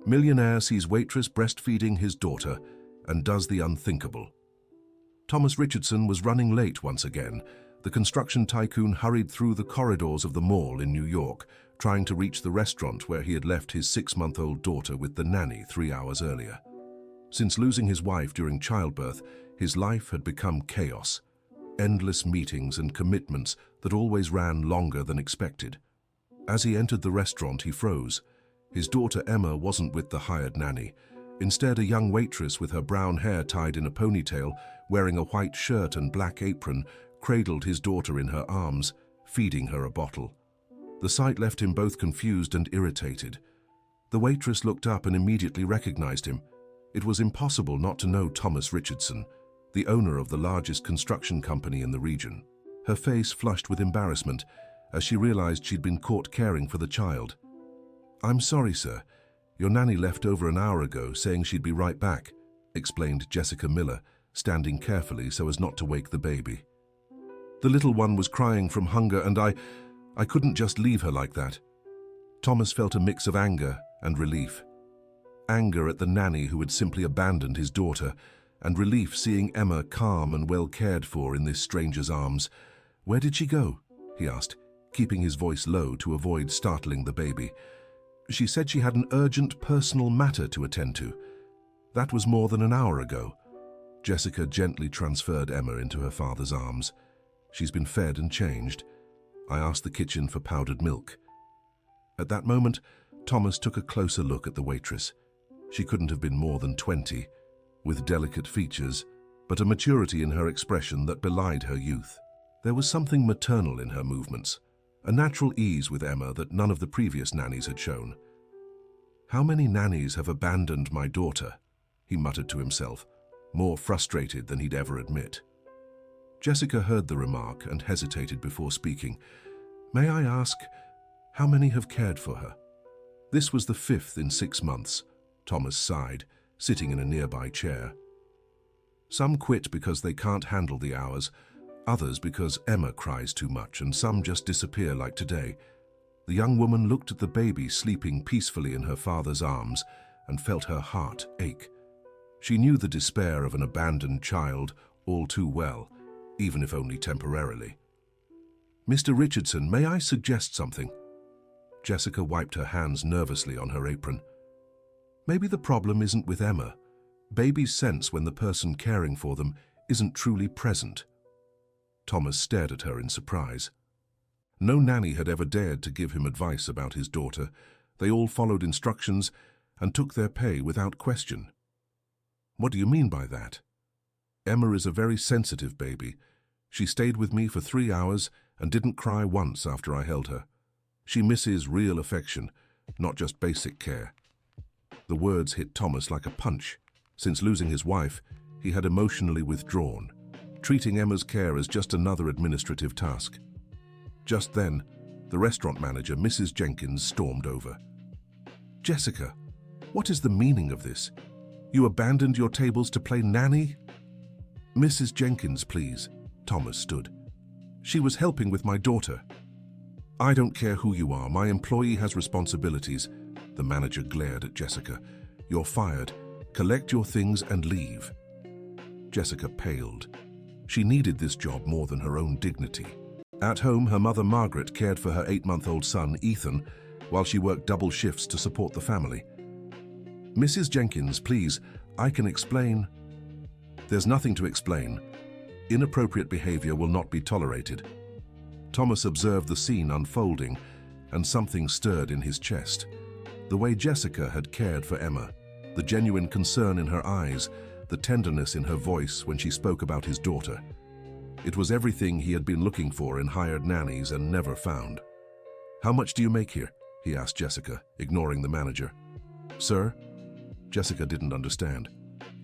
Millionaire sees Waitress breastfeeding his daughter and does the unthinkable. Thomas Richardson was running late once again. The construction tycoon hurried through the corridors of the mall in New York, trying to reach the restaurant where he had left his 6-month-old daughter with the nanny 3 hours earlier. Since losing his wife during childbirth, his life had become chaos. Endless meetings and commitments that always ran longer than expected. As he entered the restaurant, he froze. His daughter Emma wasn't with the hired nanny. Instead, a young waitress with her brown hair tied in a ponytail, wearing a white shirt and black apron, cradled his daughter in her arms, feeding her a bottle. The sight left him both confused and irritated. The waitress looked up and immediately recognized him. It was impossible not to know Thomas Richardson, the owner of the largest construction company in the region. Her face flushed with embarrassment as she realized she'd been caught caring for the child. "I'm sorry, sir. Your nanny left over an hour ago saying she'd be right back," explained Jessica Miller, standing carefully so as not to wake the baby. "The little one was crying from hunger and I couldn't just leave her like that." Thomas felt a mix of anger and relief. Anger at the nanny who had simply abandoned his daughter, and relief seeing Emma calm and well cared for in this stranger's arms. "Where did she go?" he asked, keeping his voice low to avoid startling the baby. "She said she had an urgent personal matter to attend to. That was more than an hour ago." Jessica gently transferred Emma into her father's arms. "She's been fed and changed. I asked the kitchen for powdered milk." At that moment, Thomas took a closer look at the waitress. She couldn't have been more than 20, with delicate features, but a maturity in her expression that belied her youth. There was something maternal in her movements, a natural ease with Emma that none of the previous nannies had shown. "How many nannies have abandoned my daughter?" he muttered to himself, more frustrated than he'd ever admit. Jessica heard the remark and hesitated before speaking. "May I ask, how many have cared for her?" "This was the 5th in 6 months," Thomas sighed, sitting in a nearby chair. "Some quit because they can't handle the hours, others because Emma cries too much, and some just disappear like today." The young woman looked at the baby sleeping peacefully in her father's arms and felt her heart ache. She knew the despair of an abandoned child all too well, even if only temporarily. "Mr. Richardson, may I suggest something?" Jessica wiped her hands nervously on her apron. "Maybe the problem isn't with Emma. Babies sense when the person caring for them isn't truly present." Thomas stared at her in surprise. No nanny had ever dared to give him advice about his daughter. They all followed instructions and took their pay without question. "What do you mean by that?" "Emma is a very sensitive baby. She stayed with me for 3 hours and didn't cry once after I held her. She misses real affection, not just basic care." The words hit Thomas like a punch. Since losing his wife, he had emotionally withdrawn, treating Emma's care as just another administrative task. Just then, the restaurant manager, Mrs. Jenkins, stormed over. "Jessica, what is the meaning of this? You abandoned your tables to play nanny?" "Mrs. Jenkins, please," Thomas stood. "She was helping with my daughter." "I don't care who you are. My employee has responsibilities." The manager glared at Jessica. "You're fired. Collect your things and leave." Jessica paled. She needed this job more than her own dignity. At home, her mother Margaret cared for her 8-month-old son, Ethan, while she worked double shifts to support the family. "Mrs. Jenkins, please, I can explain." "There's nothing to explain. Inappropriate behavior will not be tolerated." Thomas observed the scene unfolding, and something stirred in his chest. The way Jessica had cared for Emma, the genuine concern in her eyes, the tenderness in her voice when she spoke about his daughter. It was everything he had been looking for in hired nannies and never found. "How much do you make here?" he asked Jessica, ignoring the manager. "Sir?" Jessica didn't understand.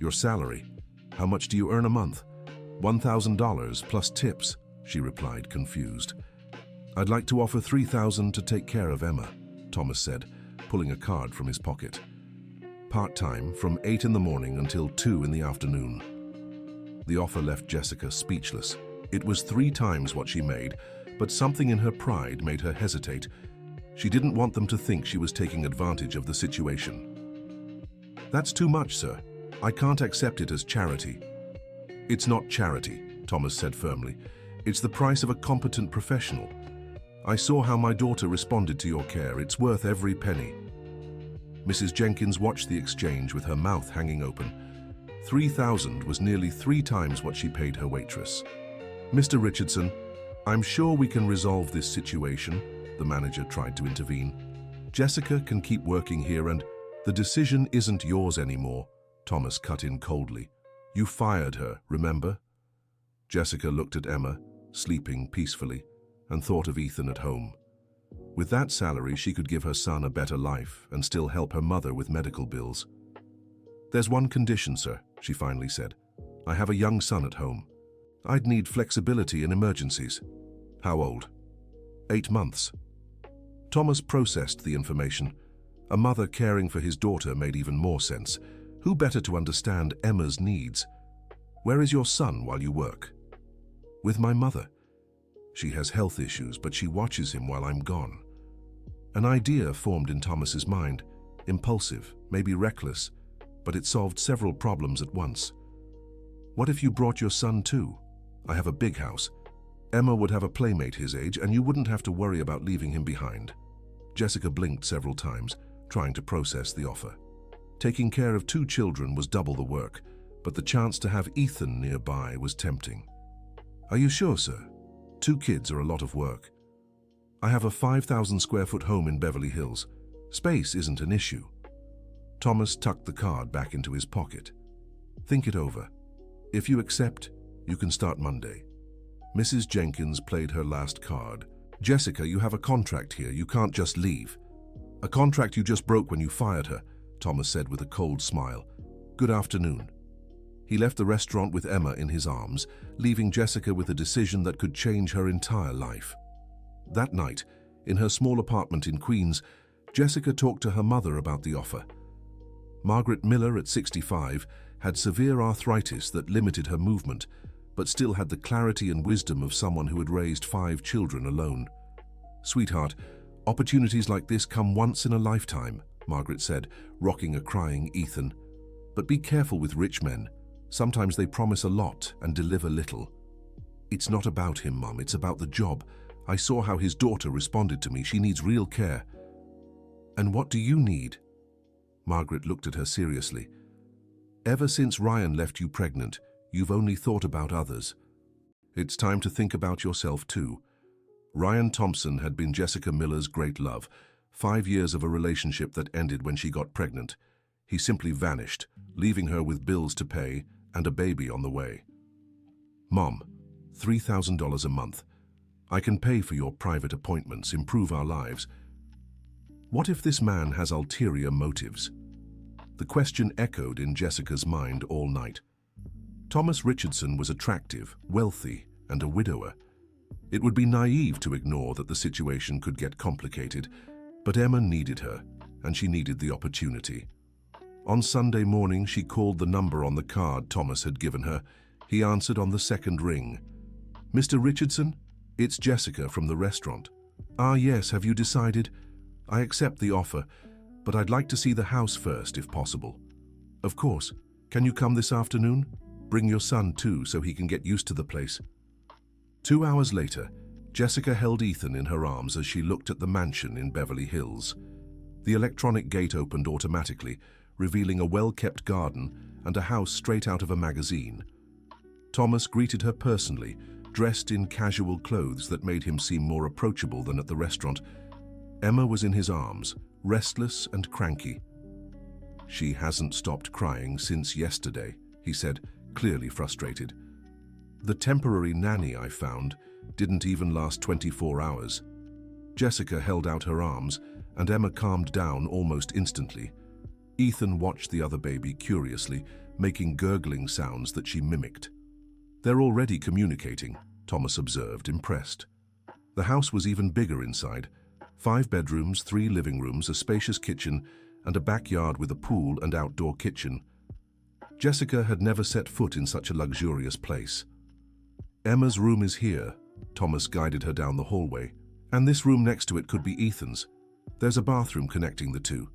"Your salary. How much do you earn a month?" $1,000 plus tips," she replied, confused. "I'd like to offer $3,000 to take care of Emma," Thomas said, pulling a card from his pocket. "Part-time, from 8 in the morning until 2 in the afternoon." The offer left Jessica speechless. It was 3 times what she made, but something in her pride made her hesitate. She didn't want them to think she was taking advantage of the situation. That's too much, sir. I can't accept it as charity. It's not charity, Thomas said firmly. It's the price of a competent professional. I saw how my daughter responded to your care. It's worth every penny. Mrs. Jenkins watched the exchange with her mouth hanging open. $3,000 was nearly 3 times what she paid her waitress. Mr. Richardson, I'm sure we can resolve this situation, the manager tried to intervene. Jessica can keep working here and the decision isn't yours anymore, Thomas cut in coldly. You fired her, remember? Jessica looked at Emma, sleeping peacefully, and thought of Ethan at home. With that salary, she could give her son a better life and still help her mother with medical bills. There's one condition, sir, she finally said. I have a young son at home. I'd need flexibility in emergencies. How old? 8 months. Thomas processed the information. A mother caring for his daughter made even more sense. Who better to understand Emma's needs? Where is your son while you work? With my mother. She has health issues, but she watches him while I'm gone. An idea formed in Thomas's mind, impulsive, maybe reckless, but it solved several problems at once. What if you brought your son too? I have a big house. Emma would have a playmate his age, and you wouldn't have to worry about leaving him behind. Jessica blinked several times, trying to process the offer. Taking care of 2 children was double the work, but the chance to have Ethan nearby was tempting. Are you sure, sir? 2 kids are a lot of work. I have a 5,000 square foot home in Beverly Hills. Space isn't an issue. Thomas tucked the card back into his pocket. Think it over. If you accept, you can start Monday. Mrs. Jenkins played her last card. Jessica, you have a contract here. You can't just leave. A contract you just broke when you fired her, Thomas said with a cold smile. Good afternoon. He left the restaurant with Emma in his arms, leaving Jessica with a decision that could change her entire life. That night, in her small apartment in Queens, Jessica talked to her mother about the offer. Margaret Miller, at 65, had severe arthritis that limited her movement, but still had the clarity and wisdom of someone who had raised 5 children alone. Sweetheart, opportunities like this come once in a lifetime, Margaret said, rocking a crying Ethan. But be careful with rich men. Sometimes they promise a lot and deliver little. It's not about him, Mum, it's about the job. I saw how his daughter responded to me. She needs real care. And what do you need? Margaret looked at her seriously. Ever since Ryan left you pregnant, you've only thought about others. It's time to think about yourself too. Ryan Thompson had been Jessica Miller's great love, 5 years of a relationship that ended when she got pregnant. He simply vanished, leaving her with bills to pay and a baby on the way. Mom, $3,000 a month. I can pay for your private appointments, improve our lives. What if this man has ulterior motives? The question echoed in Jessica's mind all night. Thomas Richardson was attractive, wealthy, and a widower. It would be naive to ignore that the situation could get complicated, but Emma needed her, and she needed the opportunity. On Sunday morning, she called the number on the card Thomas had given her. He answered on the second ring. Mr. Richardson? It's Jessica from the restaurant. Ah, yes, have you decided? I accept the offer, but I'd like to see the house first, if possible. Of course. Can you come this afternoon? Bring your son too, so he can get used to the place. 2 hours later, Jessica held Ethan in her arms as she looked at the mansion in Beverly Hills. The electronic gate opened automatically, revealing a well-kept garden and a house straight out of a magazine. Thomas greeted her personally, dressed in casual clothes that made him seem more approachable than at the restaurant. Emma was in his arms, restless and cranky. She hasn't stopped crying since yesterday, he said, clearly frustrated. The temporary nanny I found didn't even last 24 hours. Jessica held out her arms, and Emma calmed down almost instantly. Ethan watched the other baby curiously, making gurgling sounds that she mimicked. They're already communicating, Thomas observed, impressed. The house was even bigger inside. 5 bedrooms, 3 living rooms, a spacious kitchen, and a backyard with a pool and outdoor kitchen. Jessica had never set foot in such a luxurious place. Emma's room is here, Thomas guided her down the hallway, and this room next to it could be Ethan's. There's a bathroom connecting the two.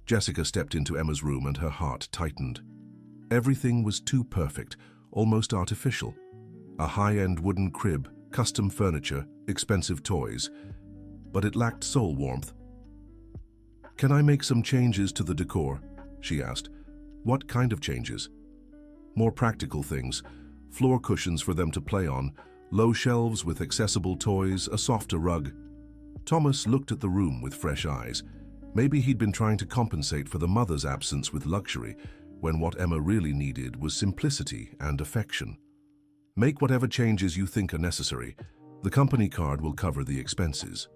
Jessica stepped into Emma's room and her heart tightened. Everything was too perfect, almost artificial. A high-end wooden crib, custom furniture, expensive toys. But it lacked soul warmth. "Can I make some changes to the decor?" she asked. "What kind of changes?" "More practical things. Floor cushions for them to play on, low shelves with accessible toys, a softer rug." Thomas looked at the room with fresh eyes. Maybe he'd been trying to compensate for the mother's absence with luxury, when what Emma really needed was simplicity and affection. "Make whatever changes you think are necessary. The company card will cover the expenses."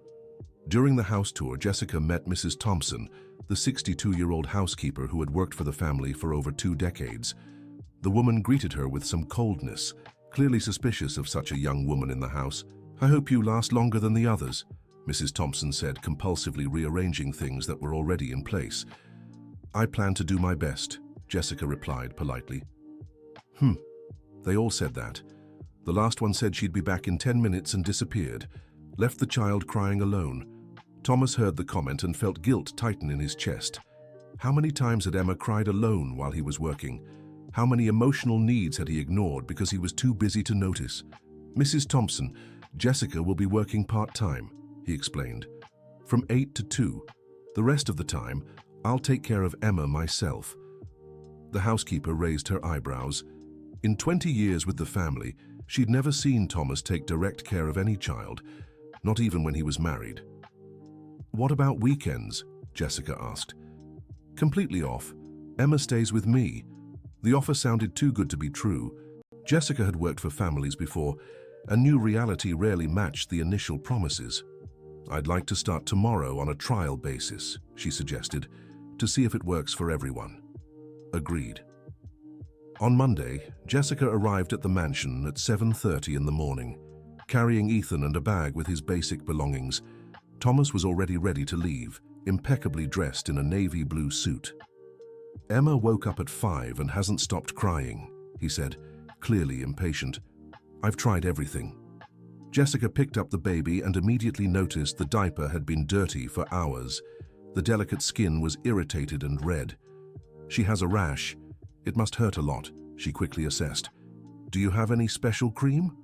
During the house tour, Jessica met Mrs. Thompson, the 62-year-old housekeeper who had worked for the family for over 2 decades. The woman greeted her with some coldness, clearly suspicious of such a young woman in the house. "I hope you last longer than the others," Mrs. Thompson said, compulsively rearranging things that were already in place. "I plan to do my best," Jessica replied politely. They all said that. The last one said she'd be back in 10 minutes and disappeared, left the child crying alone. Thomas heard the comment and felt guilt tighten in his chest. How many times had Emma cried alone while he was working? How many emotional needs had he ignored because he was too busy to notice? "Mrs. Thompson, Jessica will be working part-time," he explained. "From 8 to 2. The rest of the time, I'll take care of Emma myself." The housekeeper raised her eyebrows. In 20 years with the family, she'd never seen Thomas take direct care of any child, not even when he was married. "What about weekends?" Jessica asked. "Completely off. Emma stays with me." The offer sounded too good to be true. Jessica had worked for families before, and knew reality rarely matched the initial promises. "I'd like to start tomorrow on a trial basis," she suggested, "to see if it works for everyone." Agreed. On Monday, Jessica arrived at the mansion at 7:30 in the morning, carrying Ethan and a bag with his basic belongings. Thomas was already ready to leave, impeccably dressed in a navy blue suit. "Emma woke up at 5 and hasn't stopped crying," he said, clearly impatient. "I've tried everything." Jessica picked up the baby and immediately noticed the diaper had been dirty for hours. The delicate skin was irritated and red. "She has a rash. It must hurt a lot," she quickly assessed. "Do you have any special cream?"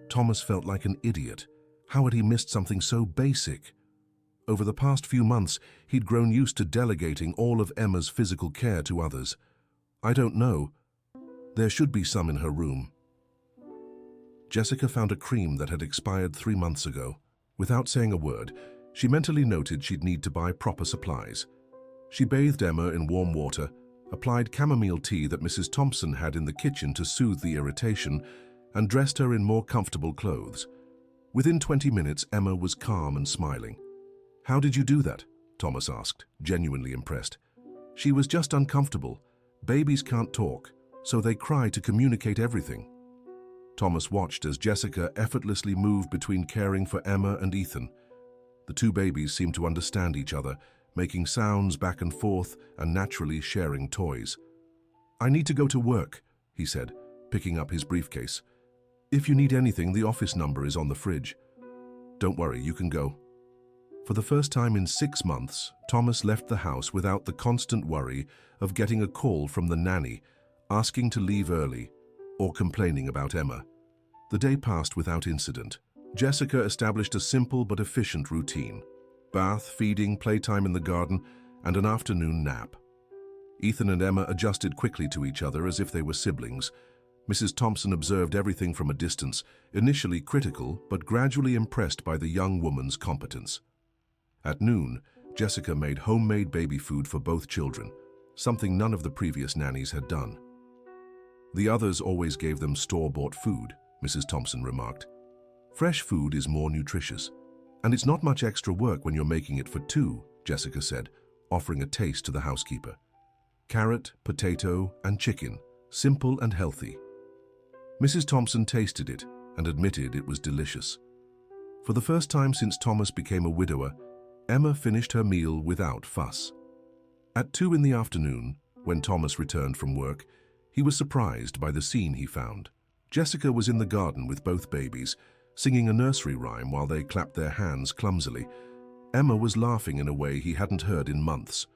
Thomas felt like an idiot. How had he missed something so basic? Over the past few months, he'd grown used to delegating all of Emma's physical care to others. "I don't know. There should be some in her room." Jessica found a cream that had expired 3 months ago. Without saying a word, she mentally noted she'd need to buy proper supplies. She bathed Emma in warm water, applied chamomile tea that Mrs. Thompson had in the kitchen to soothe the irritation, and dressed her in more comfortable clothes. Within 20 minutes, Emma was calm and smiling. "How did you do that?" Thomas asked, genuinely impressed. "She was just uncomfortable. Babies can't talk, so they cry to communicate everything." Thomas watched as Jessica effortlessly moved between caring for Emma and Ethan. The 2 babies seemed to understand each other, making sounds back and forth and naturally sharing toys. "I need to go to work," he said, picking up his briefcase. "If you need anything, the office number is on the fridge." "Don't worry, you can go." For the first time in 6 months, Thomas left the house without the constant worry of getting a call from the nanny, asking to leave early, or complaining about Emma. The day passed without incident. Jessica established a simple but efficient routine: bath, feeding, playtime in the garden, and an afternoon nap. Ethan and Emma adjusted quickly to each other as if they were siblings. Mrs. Thompson observed everything from a distance, initially critical but gradually impressed by the young woman's competence. At noon, Jessica made homemade baby food for both children, something none of the previous nannies had done. "The others always gave them store-bought food," Mrs. Thompson remarked. "Fresh food is more nutritious. And it's not much extra work when you're making it for 2, Jessica said, offering a taste to the housekeeper. "Carrot, potato, and chicken, simple and healthy." Mrs. Thompson tasted it and admitted it was delicious. For the first time since Thomas became a widower, Emma finished her meal without fuss. At 2 in the afternoon, when Thomas returned from work, he was surprised by the scene he found. Jessica was in the garden with both babies, singing a nursery rhyme while they clapped their hands clumsily. Emma was laughing in a way he hadn't heard in months.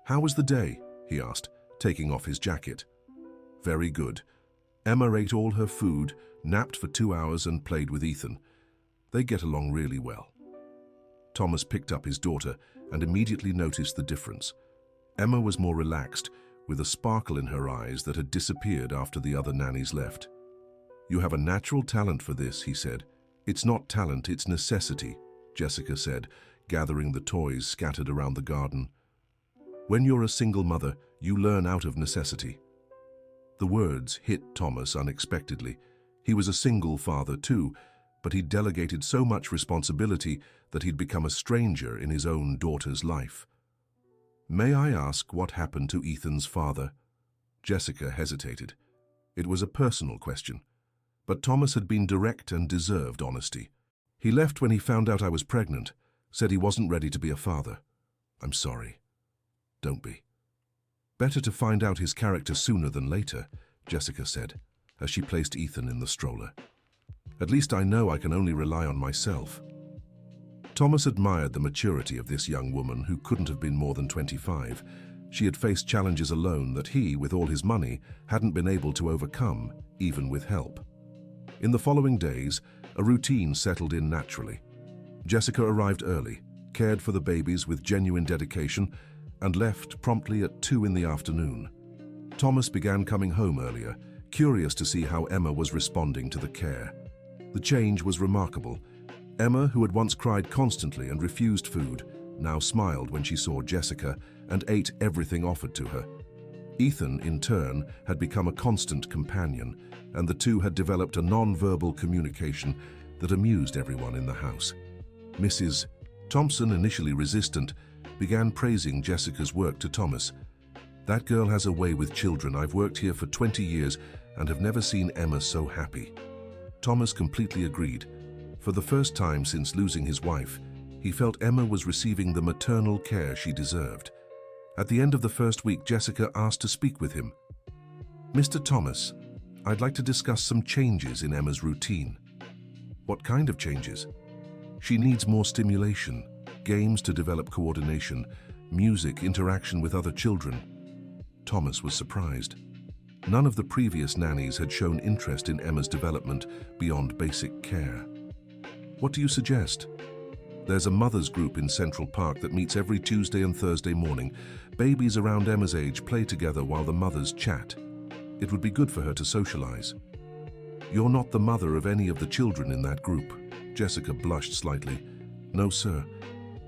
"How was the day?" he asked, taking off his jacket. "Very good. Emma ate all her food, napped for 2 hours and played with Ethan. They get along really well." Thomas picked up his daughter and immediately noticed the difference. Emma was more relaxed, with a sparkle in her eyes that had disappeared after the other nannies left. "You have a natural talent for this," he said. "It's not talent, it's necessity," Jessica said, gathering the toys scattered around the garden. "When you're a single mother, you learn out of necessity." The words hit Thomas unexpectedly. He was a single father too, but he'd delegated so much responsibility that he'd become a stranger in his own daughter's life. "May I ask what happened to Ethan's father?" Jessica hesitated. It was a personal question, but Thomas had been direct and deserved honesty. "He left when he found out I was pregnant, said he wasn't ready to be a father." "I'm sorry." "Don't be." "Better to find out his character sooner than later," Jessica said, as she placed Ethan in the stroller. "At least I know I can only rely on myself." Thomas admired the maturity of this young woman who couldn't have been more than 25. She had faced challenges alone that he, with all his money, hadn't been able to overcome, even with help. In the following days, a routine settled in naturally. Jessica arrived early, cared for the babies with genuine dedication, and left promptly at 2 in the afternoon. Thomas began coming home earlier, curious to see how Emma was responding to the care. The change was remarkable. Emma, who had once cried constantly and refused food, now smiled when she saw Jessica and ate everything offered to her. Ethan, in turn, had become a constant companion, and the two had developed a non-verbal communication that amused everyone in the house. Mrs. Thompson, initially resistant, began praising Jessica's work to Thomas. "That girl has a way with children. I've worked here for 20 years and have never seen Emma so happy." Thomas completely agreed. For the first time since losing his wife, he felt Emma was receiving the maternal care she deserved. At the end of the first week, Jessica asked to speak with him. "Mr. Thomas, I'd like to discuss some changes in Emma's routine." "What kind of changes?" "She needs more stimulation, games to develop coordination, music, interaction with other children." Thomas was surprised. None of the previous nannies had shown interest in Emma's development beyond basic care. "What do you suggest?" "There's a mother's group in Central Park that meets every Tuesday and Thursday morning. Babies around Emma's age play together while the mothers chat. It would be good for her to socialize." "You're not the mother of any of the children in that group." Jessica blushed slightly. "No, sir,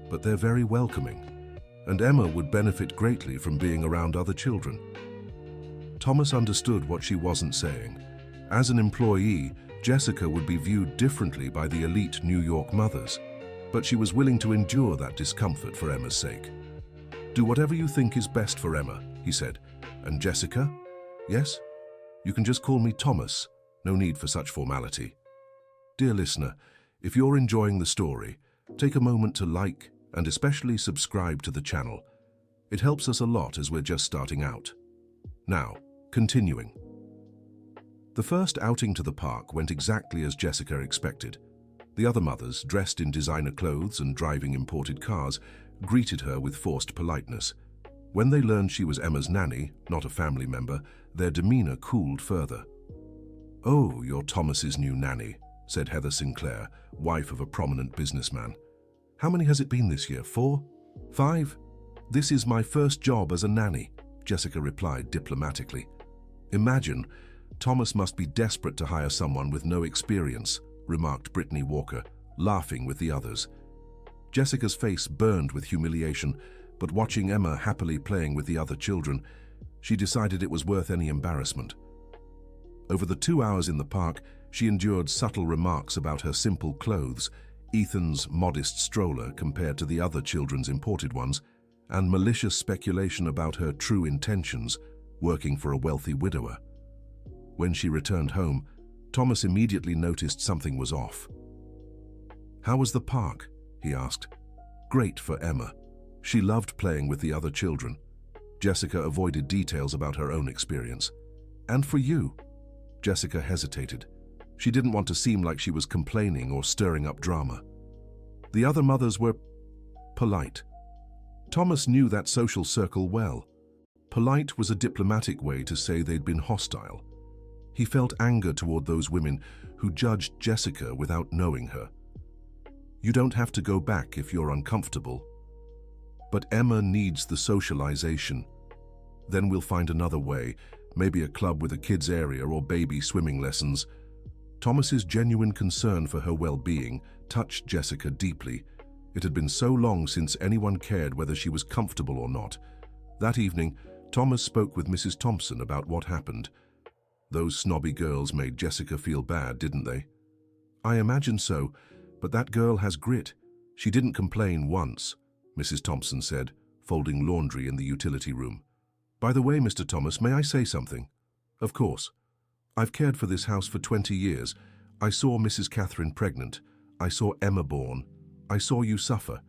but they're very welcoming, and Emma would benefit greatly from being around other children." Thomas understood what she wasn't saying. As an employee, Jessica would be viewed differently by the elite New York mothers, but she was willing to endure that discomfort for Emma's sake. "Do whatever you think is best for Emma," he said. "And Jessica?" "Yes? You can just call me Thomas. No need for such formality." Dear listener, if you're enjoying the story, take a moment to like and especially subscribe to the channel. It helps us a lot as we're just starting out. Now, continuing. The first outing to the park went exactly as Jessica expected. The other mothers, dressed in designer clothes and driving imported cars, greeted her with forced politeness. When they learned she was Emma's nanny, not a family member, their demeanor cooled further. "Oh, you're Thomas's new nanny," said Heather Sinclair, wife of a prominent businessman. "How many has it been this year? 4? 5? "This is my first job as a nanny," Jessica replied diplomatically. "Imagine, Thomas must be desperate to hire someone with no experience," remarked Brittany Walker, laughing with the others. Jessica's face burned with humiliation, but watching Emma happily playing with the other children, she decided it was worth any embarrassment. Over the 2 hours in the park, she endured subtle remarks about her simple clothes, Ethan's modest stroller compared to the other children's imported ones, and malicious speculation about her true intentions, working for a wealthy widower. When she returned home, Thomas immediately noticed something was off. "How was the park?" he asked. "Great for Emma. She loved playing with the other children." Jessica avoided details about her own experience. "And for you?" Jessica hesitated. She didn't want to seem like she was complaining or stirring up drama. "The other mothers were polite." Thomas knew that social circle well. Polite was a diplomatic way to say they'd been hostile. He felt anger toward those women who judged Jessica without knowing her. You don't have to go back if you're uncomfortable. But Emma needs the socialization. Then we'll find another way, maybe a club with a kids area or baby swimming lessons. Thomas's genuine concern for her well-being touched Jessica deeply. It had been so long since anyone cared whether she was comfortable or not. That evening, Thomas spoke with Mrs. Thompson about what happened. Those snobby girls made Jessica feel bad, didn't they? I imagine so, but that girl has grit. She didn't complain once, Mrs. Thompson said, folding laundry in the utility room. By the way, Mr. Thomas, may I say something? Of course. I've cared for this house for 20 years. I saw Mrs. Catherine pregnant. I saw Emma born. I saw you suffer.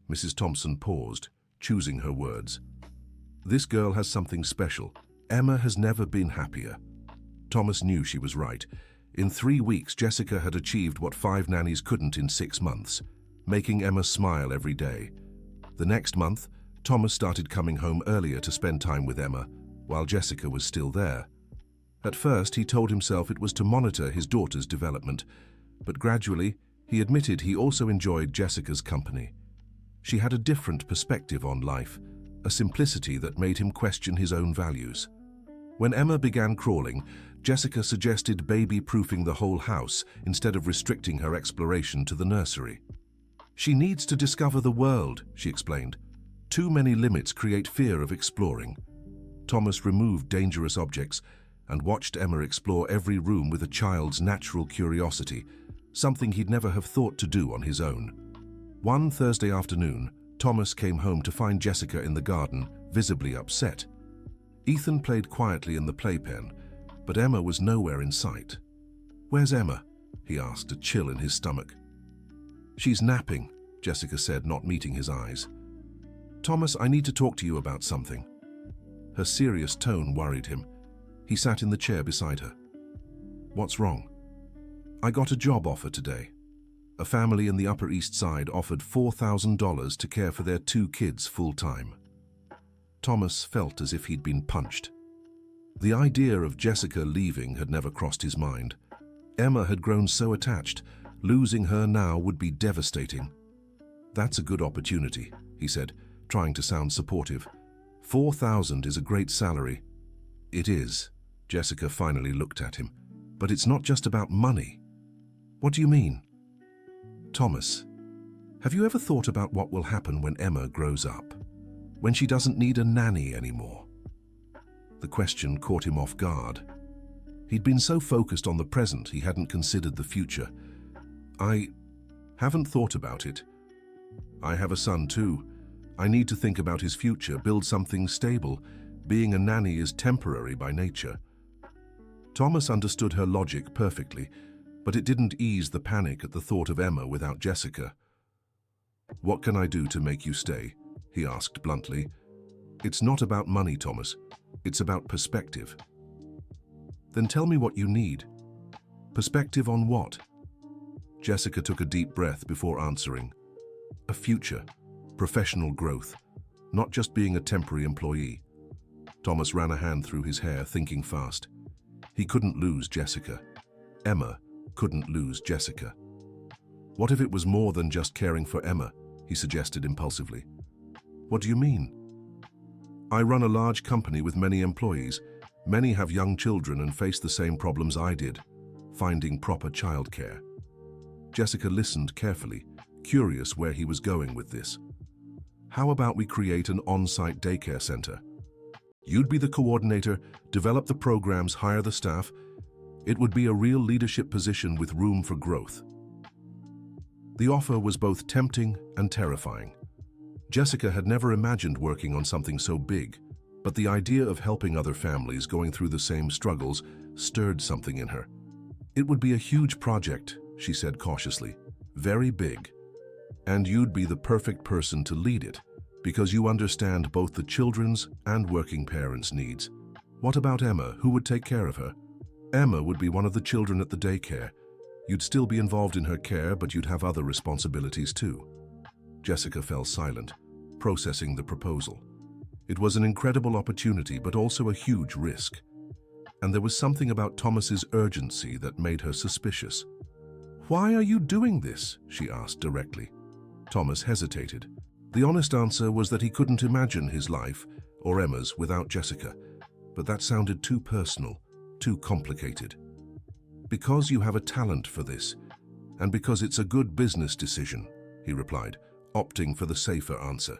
Mrs. Thompson paused, choosing her words. This girl has something special. Emma has never been happier. Thomas knew she was right. In 3 weeks, Jessica had achieved what 5 nannies couldn't in 6 months, making Emma smile every day. The next month, Thomas started coming home earlier to spend time with Emma, while Jessica was still there. At first, he told himself it was to monitor his daughter's development, but gradually, he admitted he also enjoyed Jessica's company. She had a different perspective on life, a simplicity that made him question his own values. When Emma began crawling, Jessica suggested baby-proofing the whole house instead of restricting her exploration to the nursery. She needs to discover the world, she explained. Too many limits create fear of exploring. Thomas removed dangerous objects and watched Emma explore every room with a child's natural curiosity, something he'd never have thought to do on his own. One Thursday afternoon, Thomas came home to find Jessica in the garden, visibly upset. Ethan played quietly in the playpen, but Emma was nowhere in sight. "Where's Emma?" he asked, a chill in his stomach. "She's napping," Jessica said, not meeting his eyes. "Thomas, I need to talk to you about something." Her serious tone worried him. He sat in the chair beside her. "What's wrong?" "I got a job offer today. A family in the Upper East Side offered $4,000 to care for their 2 kids full-time." Thomas felt as if he'd been punched. The idea of Jessica leaving had never crossed his mind. Emma had grown so attached. Losing her now would be devastating. "That's a good opportunity," he said, trying to sound supportive. $4,000 is a great salary." "It is." Jessica finally looked at him. "But it's not just about money." "What do you mean?" "Thomas, have you ever thought about what will happen when Emma grows up? When she doesn't need a nanny anymore?" The question caught him off guard. He'd been so focused on the present he hadn't considered the future. "I haven't thought about it. I have a son too. I need to think about his future, build something stable. Being a nanny is temporary by nature." Thomas understood her logic perfectly, but it didn't ease the panic at the thought of Emma without Jessica. "What can I do to make you stay?" he asked bluntly. "It's not about money, Thomas. It's about perspective." "Then tell me what you need." "Perspective on what?" Jessica took a deep breath before answering. "A future, professional growth, not just being a temporary employee." Thomas ran a hand through his hair, thinking fast. He couldn't lose Jessica. Emma couldn't lose Jessica. "What if it was more than just caring for Emma?" he suggested impulsively. "What do you mean?" "I run a large company with many employees. Many have young children and face the same problems I did, finding proper childcare." Jessica listened carefully, curious where he was going with this. "How about we create an on-site daycare center? You'd be the coordinator, develop the programs, hire the staff. It would be a real leadership position with room for growth." The offer was both tempting and terrifying. Jessica had never imagined working on something so big, but the idea of helping other families going through the same struggles stirred something in her. "It would be a huge project," she said cautiously, "very big. And you'd be the perfect person to lead it, because you understand both the children's and working parents' needs. What about Emma? Who would take care of her?" "Emma would be one of the children at the daycare. You'd still be involved in her care, but you'd have other responsibilities too." Jessica fell silent. processing the proposal. It was an incredible opportunity, but also a huge risk. And there was something about Thomas's urgency that made her suspicious. "Why are you doing this?" she asked directly. Thomas hesitated. The honest answer was that he couldn't imagine his life, or Emma's, without Jessica. But that sounded too personal, too complicated. "Because you have a talent for this, and because it's a good business decision," he replied, opting for the safer answer.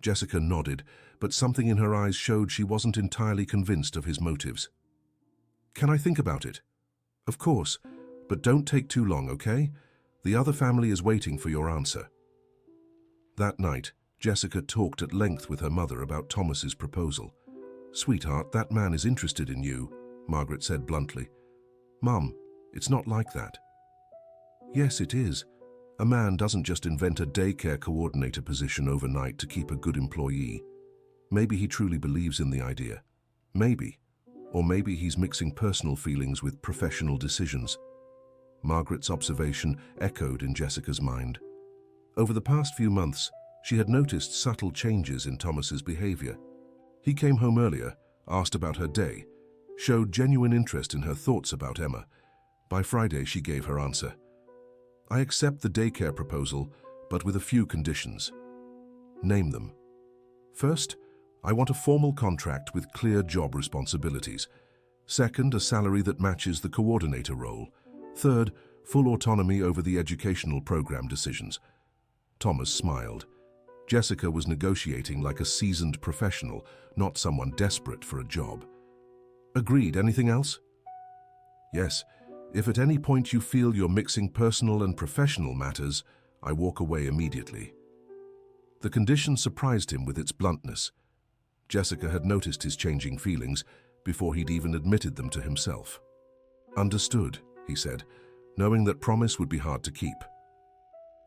Jessica nodded, but something in her eyes showed she wasn't entirely convinced of his motives. "Can I think about it?" "Of course, but don't take too long, okay? The other family is waiting for your answer." That night, Jessica talked at length with her mother about Thomas's proposal. "Sweetheart, that man is interested in you," Margaret said bluntly. "Mum, it's not like that." "Yes, it is. A man doesn't just invent a daycare coordinator position overnight to keep a good employee. Maybe he truly believes in the idea. Maybe. Or maybe he's mixing personal feelings with professional decisions." Margaret's observation echoed in Jessica's mind. Over the past few months, she had noticed subtle changes in Thomas's behavior. He came home earlier, asked about her day, showed genuine interest in her thoughts about Emma. By Friday, she gave her answer. "I accept the daycare proposal, but with a few conditions." "Name them." "First, I want a formal contract with clear job responsibilities. Second, a salary that matches the coordinator role. Third, full autonomy over the educational program decisions." Thomas smiled. Jessica was negotiating like a seasoned professional, not someone desperate for a job. "Agreed. Anything else?" "Yes. If at any point you feel you're mixing personal and professional matters, I walk away immediately." The condition surprised him with its bluntness. Jessica had noticed his changing feelings before he'd even admitted them to himself. "Understood," he said, knowing that promise would be hard to keep.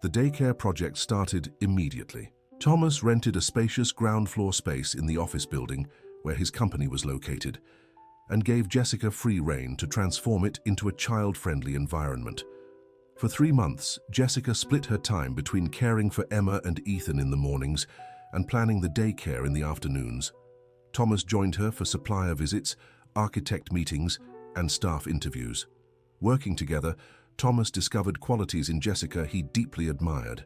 The daycare project started immediately. Thomas rented a spacious ground-floor space in the office building where his company was located, and gave Jessica free rein to transform it into a child-friendly environment. For 3 months, Jessica split her time between caring for Emma and Ethan in the mornings and planning the daycare in the afternoons. Thomas joined her for supplier visits, architect meetings, and staff interviews. Working together, Thomas discovered qualities in Jessica he deeply admired.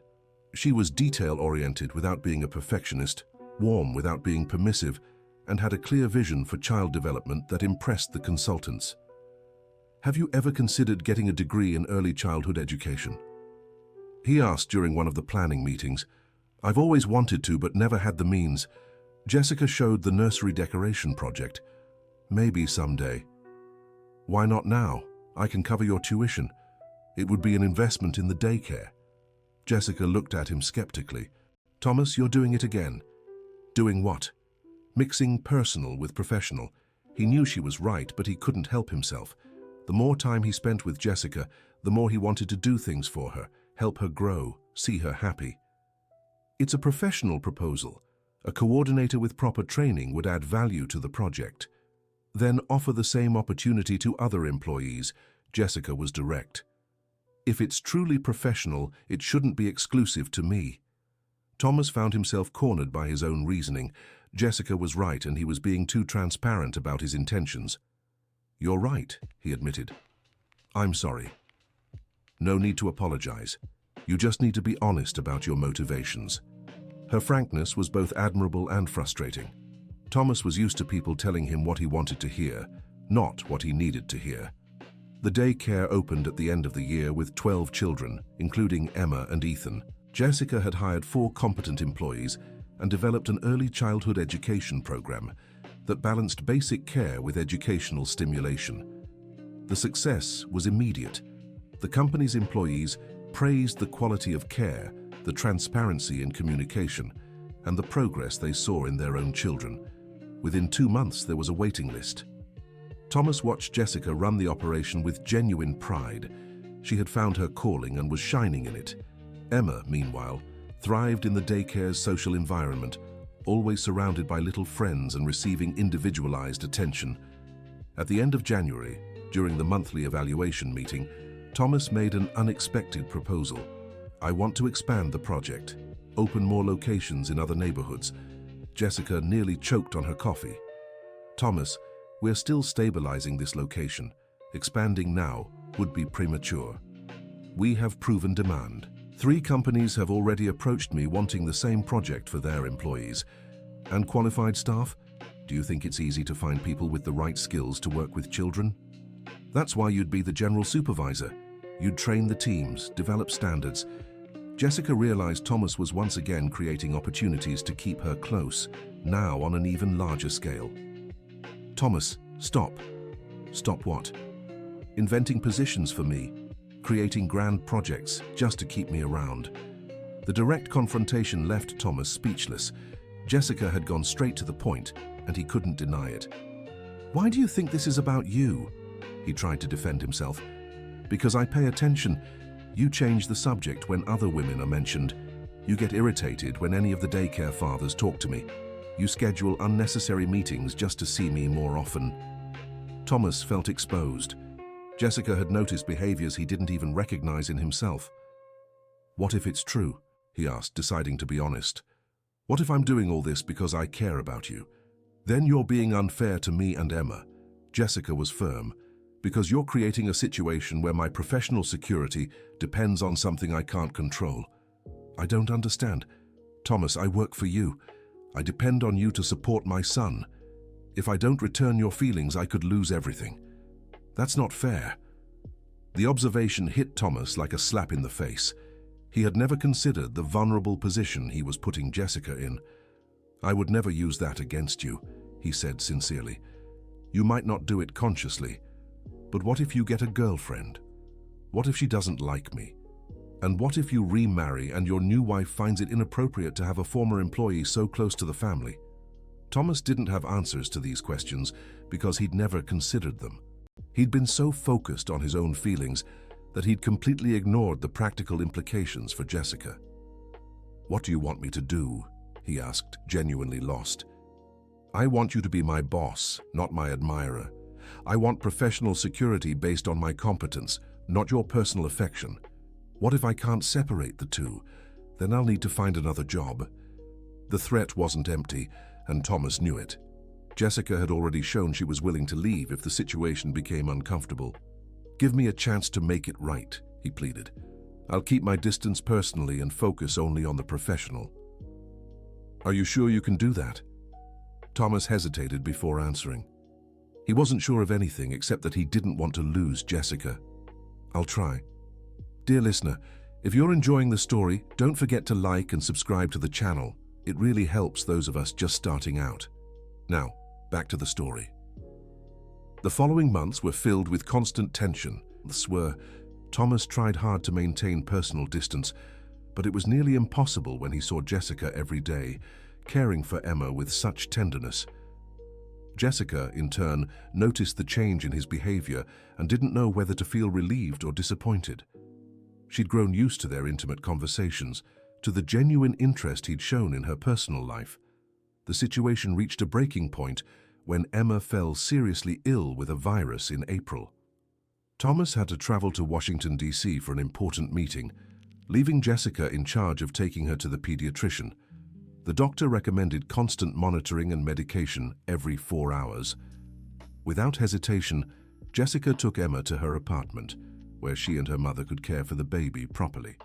She was detail-oriented without being a perfectionist, warm without being permissive, and had a clear vision for child development that impressed the consultants. "Have you ever considered getting a degree in early childhood education?" he asked during one of the planning meetings. "I've always wanted to, but never had the means." Jessica showed the nursery decoration project. "Maybe someday." "Why not now? I can cover your tuition. It would be an investment in the daycare." Jessica looked at him skeptically. "Thomas, you're doing it again." "Doing what?" "Mixing personal with professional." He knew she was right, but he couldn't help himself. The more time he spent with Jessica, the more he wanted to do things for her, help her grow, see her happy. "It's a professional proposal. A coordinator with proper training would add value to the project. Then offer the same opportunity to other employees." Jessica was direct. "If it's truly professional, it shouldn't be exclusive to me." Thomas found himself cornered by his own reasoning. Jessica was right, and he was being too transparent about his intentions. "You're right," he admitted. "I'm sorry." "No need to apologize. You just need to be honest about your motivations." Her frankness was both admirable and frustrating. Thomas was used to people telling him what he wanted to hear, not what he needed to hear. The daycare opened at the end of the year with 12 children, including Emma and Ethan. Jessica had hired 4 competent employees and developed an early childhood education program that balanced basic care with educational stimulation. The success was immediate. The company's employees praised the quality of care, the transparency in communication, and the progress they saw in their own children. Within 2 months, there was a waiting list. Thomas watched Jessica run the operation with genuine pride. She had found her calling and was shining in it. Emma, meanwhile, thrived in the daycare's social environment, always surrounded by little friends and receiving individualized attention. At the end of January, during the monthly evaluation meeting, Thomas made an unexpected proposal. "I want to expand the project. open more locations in other neighborhoods. Jessica nearly choked on her coffee. Thomas, we're still stabilizing this location. Expanding now would be premature. We have proven demand. 3 companies have already approached me wanting the same project for their employees. And qualified staff? Do you think it's easy to find people with the right skills to work with children? That's why you'd be the general supervisor. You'd train the teams, develop standards. Jessica realized Thomas was once again creating opportunities to keep her close, now on an even larger scale. Thomas, stop. Stop what? Inventing positions for me, creating grand projects just to keep me around. The direct confrontation left Thomas speechless. Jessica had gone straight to the point, and he couldn't deny it. Why do you think this is about you? He tried to defend himself. Because I pay attention. You change the subject when other women are mentioned. You get irritated when any of the daycare fathers talk to me. You schedule unnecessary meetings just to see me more often. Thomas felt exposed. Jessica had noticed behaviors he didn't even recognize in himself. What if it's true? He asked, deciding to be honest. What if I'm doing all this because I care about you? Then you're being unfair to me and Emma. Jessica was firm. Because you're creating a situation where my professional security depends on something I can't control. I don't understand. Thomas, I work for you. I depend on you to support my son. If I don't return your feelings, I could lose everything. That's not fair. The observation hit Thomas like a slap in the face. He had never considered the vulnerable position he was putting Jessica in. I would never use that against you, he said sincerely. You might not do it consciously. But what if you get a girlfriend? What if she doesn't like me? And what if you remarry and your new wife finds it inappropriate to have a former employee so close to the family? Thomas didn't have answers to these questions because he'd never considered them. He'd been so focused on his own feelings that he'd completely ignored the practical implications for Jessica. What do you want me to do? He asked, genuinely lost. I want you to be my boss, not my admirer. I want professional security based on my competence, not your personal affection. What if I can't separate the two? Then I'll need to find another job. The threat wasn't empty, and Thomas knew it. Jessica had already shown she was willing to leave if the situation became uncomfortable. Give me a chance to make it right, he pleaded. I'll keep my distance personally and focus only on the professional. Are you sure you can do that? Thomas hesitated before answering. He wasn't sure of anything except that he didn't want to lose Jessica. I'll try. Dear listener, if you're enjoying the story, don't forget to like and subscribe to the channel. It really helps those of us just starting out. Now, back to the story. The following months were filled with constant tension. Thomas tried hard to maintain personal distance, but it was nearly impossible when he saw Jessica every day, caring for Emma with such tenderness. Jessica, in turn, noticed the change in his behavior and didn't know whether to feel relieved or disappointed. She'd grown used to their intimate conversations, to the genuine interest he'd shown in her personal life. The situation reached a breaking point when Emma fell seriously ill with a virus in April. Thomas had to travel to Washington, D.C. for an important meeting, leaving Jessica in charge of taking her to the pediatrician. The doctor recommended constant monitoring and medication every 4 hours. Without hesitation, Jessica took Emma to her apartment, where she and her mother could care for the baby properly.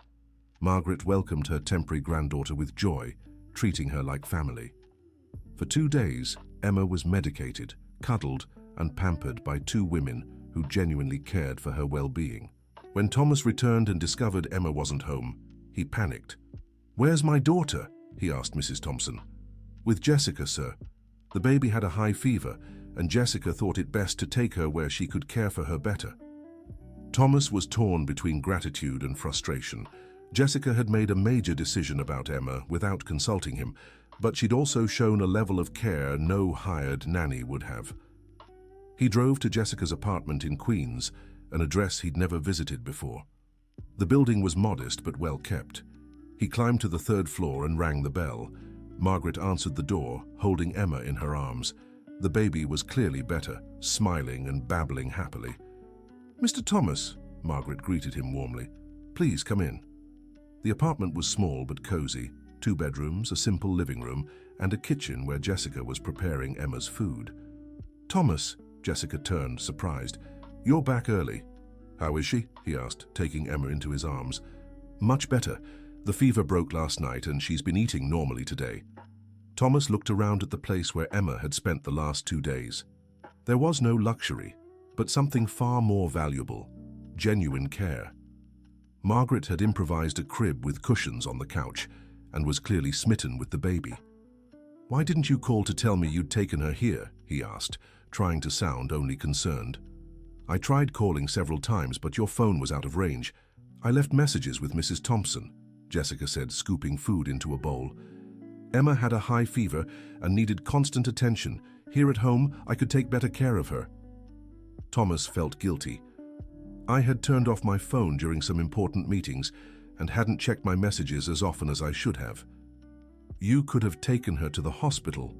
Margaret welcomed her temporary granddaughter with joy, treating her like family. For 2 days, Emma was medicated, cuddled, and pampered by 2 women who genuinely cared for her well-being. When Thomas returned and discovered Emma wasn't home, he panicked. "Where's my daughter?" he asked Mrs. Thompson. "With Jessica, sir. The baby had a high fever, and Jessica thought it best to take her where she could care for her better." Thomas was torn between gratitude and frustration. Jessica had made a major decision about Emma without consulting him, but she'd also shown a level of care no hired nanny would have. He drove to Jessica's apartment in Queens, an address he'd never visited before. The building was modest but well kept. He climbed to the 3rd floor and rang the bell. Margaret answered the door, holding Emma in her arms. The baby was clearly better, smiling and babbling happily. "Mr. Thomas," Margaret greeted him warmly. "Please come in." The apartment was small but cozy, 2 bedrooms, a simple living room, and a kitchen where Jessica was preparing Emma's food. "Thomas," Jessica turned, surprised. "You're back early." "How is she?" he asked, taking Emma into his arms. "Much better. The fever broke last night and she's been eating normally today." Thomas looked around at the place where Emma had spent the last 2 days. There was no luxury, but something far more valuable: genuine care. Margaret had improvised a crib with cushions on the couch and was clearly smitten with the baby. "Why didn't you call to tell me you'd taken her here?" he asked, trying to sound only concerned. "I tried calling several times, but your phone was out of range. I left messages with Mrs. Thompson," Jessica said, scooping food into a bowl. "Emma had a high fever and needed constant attention. Here at home, I could take better care of her." Thomas felt guilty. "I had turned off my phone during some important meetings and hadn't checked my messages as often as I should have." "You could have taken her to the hospital."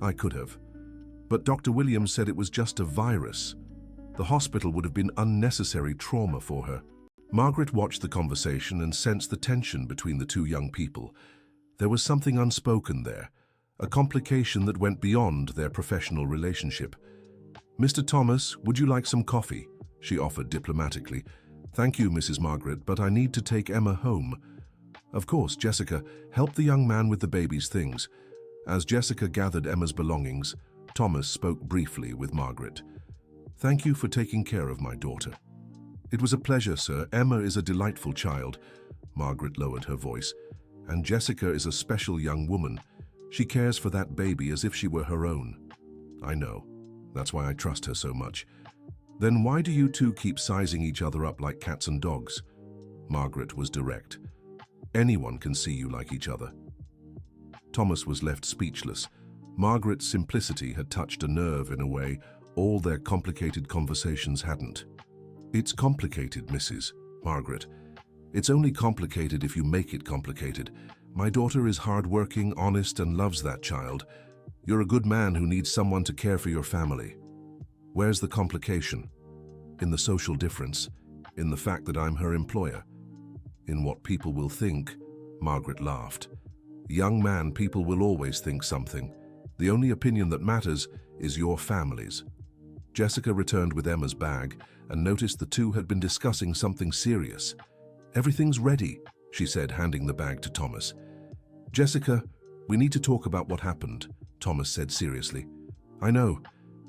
"I could have. But Dr. Williams said it was just a virus. The hospital would have been unnecessary trauma for her." Margaret watched the conversation and sensed the tension between the 2 young people. There was something unspoken there, a complication that went beyond their professional relationship. "Mr. Thomas, would you like some coffee?" she offered diplomatically. "Thank you, Mrs. Margaret, but I need to take Emma home." "Of course, Jessica, help the young man with the baby's things." As Jessica gathered Emma's belongings, Thomas spoke briefly with Margaret. "Thank you for taking care of my daughter." "It was a pleasure, sir. Emma is a delightful child." Margaret lowered her voice. "And Jessica is a special young woman. She cares for that baby as if she were her own." "I know. That's why I trust her so much." "Then why do you 2 keep sizing each other up like cats and dogs?" Margaret was direct. "Anyone can see you like each other." Thomas was left speechless. Margaret's simplicity had touched a nerve in a way all their complicated conversations hadn't. "It's complicated, Mrs. Margaret. It's only complicated if you make it complicated. My daughter is hardworking, honest, and loves that child. You're a good man who needs someone to care for your family. Where's the complication? In the social difference, in the fact that I'm her employer, in what people will think." Margaret laughed. "Young man, people will always think something. The only opinion that matters is your family's." Jessica returned with Emma's bag and noticed the 2 had been discussing something serious. "Everything's ready," she said, handing the bag to Thomas. "Jessica, we need to talk about what happened," Thomas said seriously. "I know.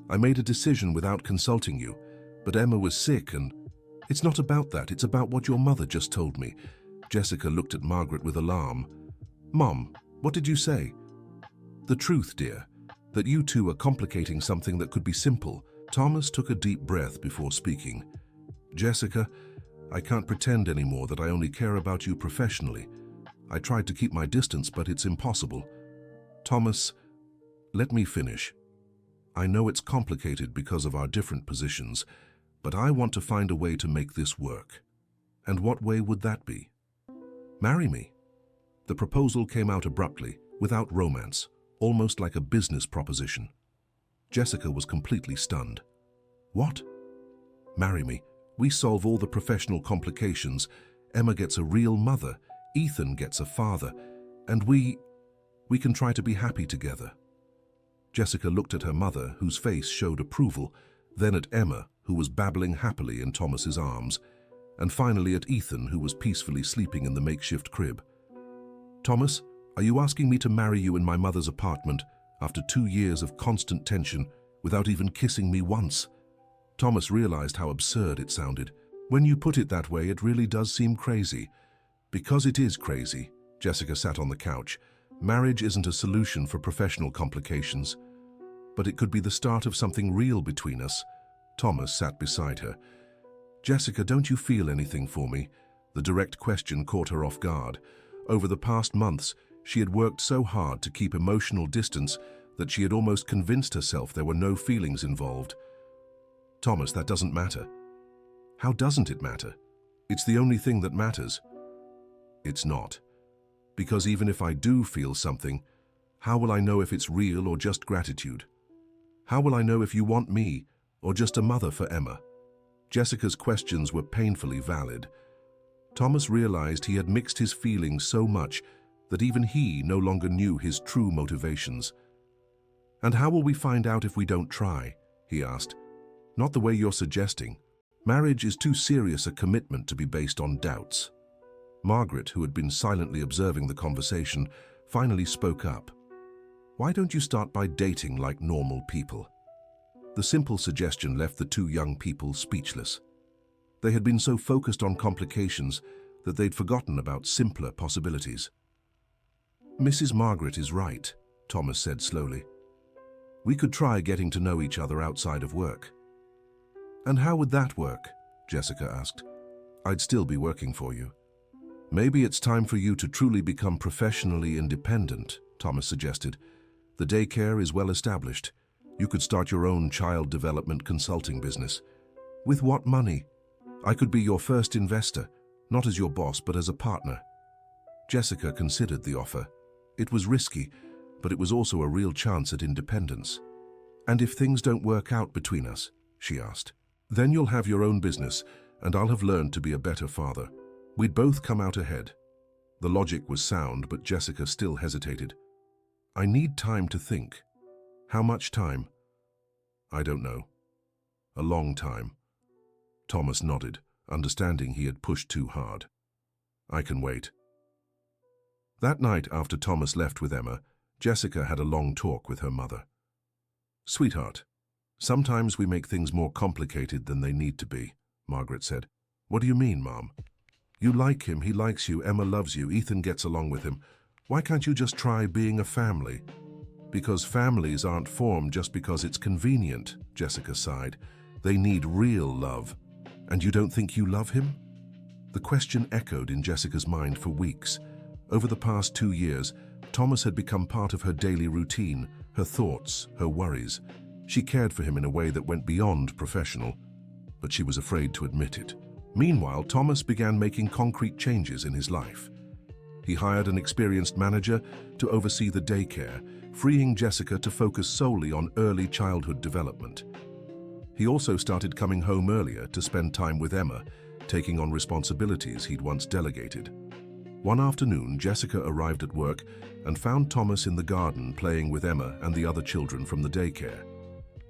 I made a decision without consulting you, but Emma was sick and—" "It's not about that. It's about what your mother just told me." Jessica looked at Margaret with alarm. "Mom, what did you say?" "The truth, dear. That you 2 are complicating something that could be simple." Thomas took a deep breath before speaking. "Jessica, I can't pretend anymore that I only care about you professionally. I tried to keep my distance, but it's impossible." "Thomas, let me finish. I know it's complicated because of our different positions, but I want to find a way to make this work." "And what way would that be?" "Marry me." The proposal came out abruptly, without romance, almost like a business proposition. Jessica was completely stunned. "What?" "Marry me. We solve all the professional complications. Emma gets a real mother, Ethan gets a father, and we can try to be happy together." Jessica looked at her mother, whose face showed approval, then at Emma, who was babbling happily in Thomas's arms, and finally at Ethan, who was peacefully sleeping in the makeshift crib. "Thomas, are you asking me to marry you in my mother's apartment after 2 years of constant tension without even kissing me once?" Thomas realized how absurd it sounded. "When you put it that way, it really does seem crazy." "Because it is crazy." Jessica sat on the couch. "Marriage isn't a solution for professional complications. But it could be the start of something real between us." Thomas sat beside her. "Jessica, don't you feel anything for me?" The direct question caught her off guard. Over the past months, she had worked so hard to keep emotional distance that she had almost convinced herself there were no feelings involved. "Thomas, that doesn't matter." "How doesn't it matter? It's the only thing that matters." "It's not. Because even if I do feel something, how will I know if it's real or just gratitude? How will I know if you want me or just a mother for Emma?" Jessica's questions were painfully valid. Thomas realized he had mixed his feelings so much that even he no longer knew his true motivations. "And how will we find out if we don't try?" he asked. "Not the way you're suggesting. Marriage is too serious a commitment to be based on doubts." Margaret, who had been silently observing the conversation, finally spoke up. "Why don't you start by dating like normal people?" The simple suggestion left the two young people speechless. They had been so focused on complications that they'd forgotten about simpler possibilities. "Mrs. Margaret is right," Thomas said slowly. "We could try getting to know each other outside of work." "And how would that work?" Jessica asked. "I'd still be working for you." "Maybe it's time for you to truly become professionally independent," Thomas suggested. "The daycare is well established. You could start your own child development consulting business." "With what money?" "I could be your first investor, not as your boss, but as a partner." Jessica considered the offer. It was risky, but it was also a real chance at independence. "And if things don't work out between us?" she asked. "Then you'll have your own business, and I'll have learned to be a better father. We'd both come out ahead." The logic was sound, but Jessica still hesitated. "I need time to think." "How much time?" "I don't know. A long time." Thomas nodded, understanding he had pushed too hard. "I can wait." That night, after Thomas left with Emma, Jessica had a long talk with her mother. "Sweetheart, sometimes we make things more complicated than they need to be," Margaret said. "What do you mean, Mom?" "You like him, he likes you, Emma loves you, Ethan gets along with him. Why can't you just try being a family?" "Because families aren't formed just because it's convenient," Jessica sighed. "They need real love. And you don't think you love him?" The question echoed in Jessica's mind for weeks. Over the past 2 years, Thomas had become part of her daily routine, her thoughts, her worries. She cared for him in a way that went beyond professional, but she was afraid to admit it. Meanwhile, Thomas began making concrete changes in his life. He hired an experienced manager to oversee the daycare, freeing Jessica to focus solely on early childhood development. He also started coming home earlier to spend time with Emma, taking on responsibilities he'd once delegated. One afternoon, Jessica arrived at work and found Thomas in the garden playing with Emma and the other children from the daycare.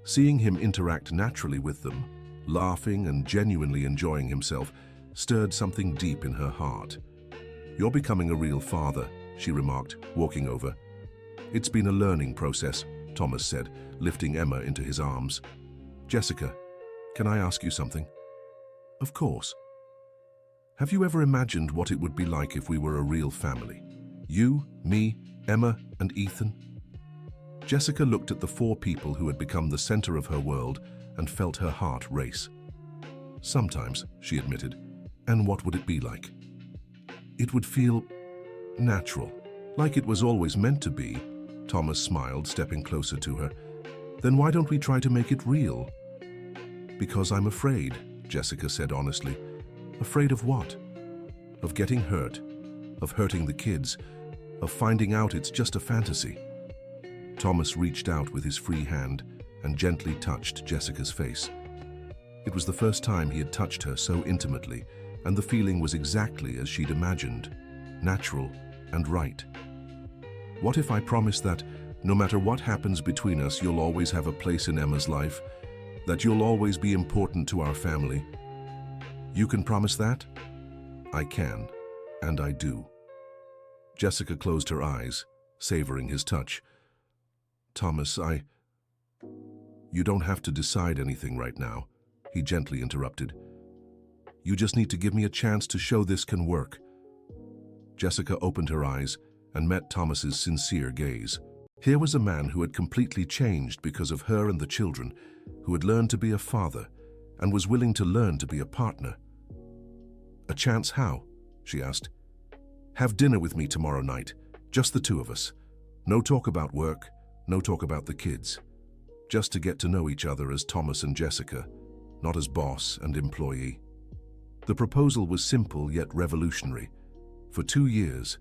Seeing him interact naturally with them, laughing and genuinely enjoying himself, stirred something deep in her heart. "You're becoming a real father," she remarked, walking over. "It's been a learning process," Thomas said, lifting Emma into his arms. "Jessica, can I ask you something?" "Of course." "Have you ever imagined what it would be like if we were a real family? You, me, Emma, and Ethan?" Jessica looked at the 4 people who had become the center of her world and felt her heart race. "Sometimes," she admitted. "And what would it be like?" "It would feel natural, like it was always meant to be." Thomas smiled, stepping closer to her. "Then why don't we try to make it real?" "Because I'm afraid," Jessica said honestly. "Afraid of what?" "Of getting hurt, of hurting the kids, of finding out it's just a fantasy." Thomas reached out with his free hand and gently touched Jessica's face. It was the first time he had touched her so intimately, and the feeling was exactly as she'd imagined, natural and right. "What if I promise that, no matter what happens between us, you'll always have a place in Emma's life, that you'll always be important to our family? You can promise that?" "I can, and I do." Jessica closed her eyes, savoring his touch. "Thomas, You don't have to decide anything right now," he gently interrupted. "You just need to give me a chance to show this can work." Jessica opened her eyes and met Thomas's sincere gaze. Here was a man who had completely changed because of her and the children, who had learned to be a father and was willing to learn to be a partner. "A chance how?" she asked. "Have dinner with me tomorrow night, just the 2 of us. No talk about work, no talk about the kids. Just to get to know each other as Thomas and Jessica, not as boss and employee." The proposal was simple yet revolutionary. For 2 years,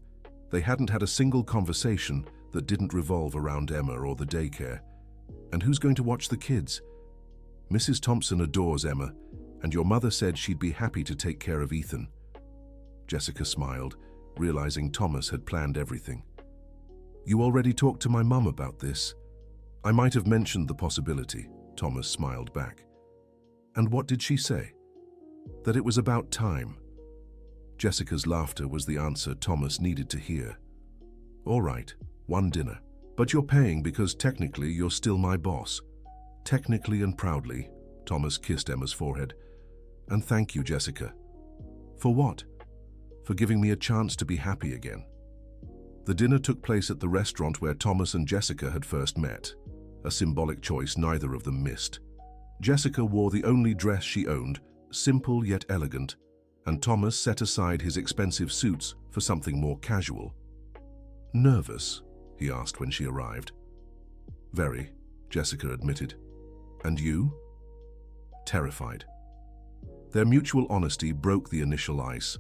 they hadn't had a single conversation that didn't revolve around Emma or the daycare. And who's going to watch the kids? "Mrs. Thompson adores Emma, and your mother said she'd be happy to take care of Ethan." Jessica smiled, realizing Thomas had planned everything. "You already talked to my mum about this?" "I might have mentioned the possibility," Thomas smiled back. "And what did she say?" "That it was about time." Jessica's laughter was the answer Thomas needed to hear. "All right, one dinner. But you're paying because technically you're still my boss." "Technically and proudly," Thomas kissed Emma's forehead. "And thank you, Jessica." "For what?" "For giving me a chance to be happy again." The dinner took place at the restaurant where Thomas and Jessica had first met, a symbolic choice neither of them missed. Jessica wore the only dress she owned, simple yet elegant, and Thomas set aside his expensive suits for something more casual. "Nervous?" he asked when she arrived. "Very," Jessica admitted. "And you?" "Terrified." Their mutual honesty broke the initial ice.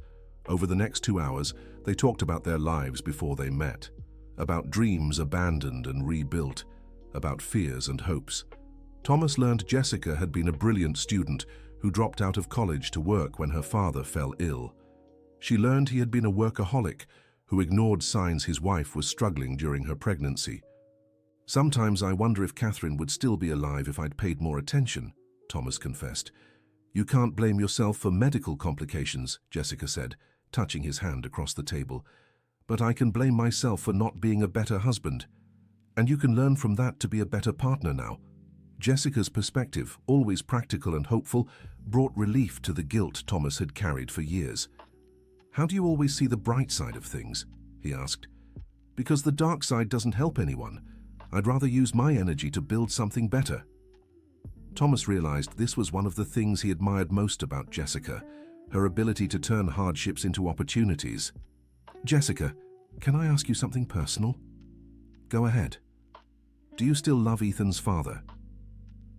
Over the next 2 hours, they talked about their lives before they met, about dreams abandoned and rebuilt, about fears and hopes. Thomas learned Jessica had been a brilliant student who dropped out of college to work when her father fell ill. She learned he had been a workaholic who ignored signs his wife was struggling during her pregnancy. "Sometimes I wonder if Catherine would still be alive if I'd paid more attention," Thomas confessed. "You can't blame yourself for medical complications," Jessica said, touching his hand across the table. "But I can blame myself for not being a better husband. And you can learn from that to be a better partner now." Jessica's perspective, always practical and hopeful, brought relief to the guilt Thomas had carried for years. "How do you always see the bright side of things?" he asked. "Because the dark side doesn't help anyone. I'd rather use my energy to build something better." Thomas realized this was one of the things he admired most about Jessica, her ability to turn hardships into opportunities. "Jessica, can I ask you something personal?" "Go ahead." "Do you still love Ethan's father?"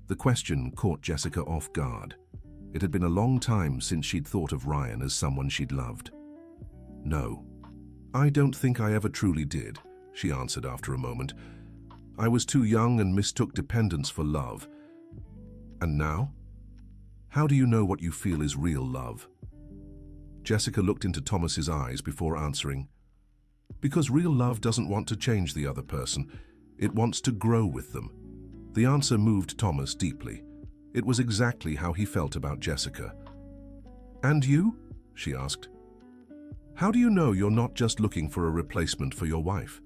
The question caught Jessica off guard. It had been a long time since she'd thought of Ryan as someone she'd loved. "No. I don't think I ever truly did," she answered after a moment. "I was too young and mistook dependence for love. And now? How do you know what you feel is real love?" Jessica looked into Thomas's eyes before answering. "Because real love doesn't want to change the other person. It wants to grow with them." The answer moved Thomas deeply. It was exactly how he felt about Jessica. "And you?" she asked. "How do you know you're not just looking for a replacement for your wife?"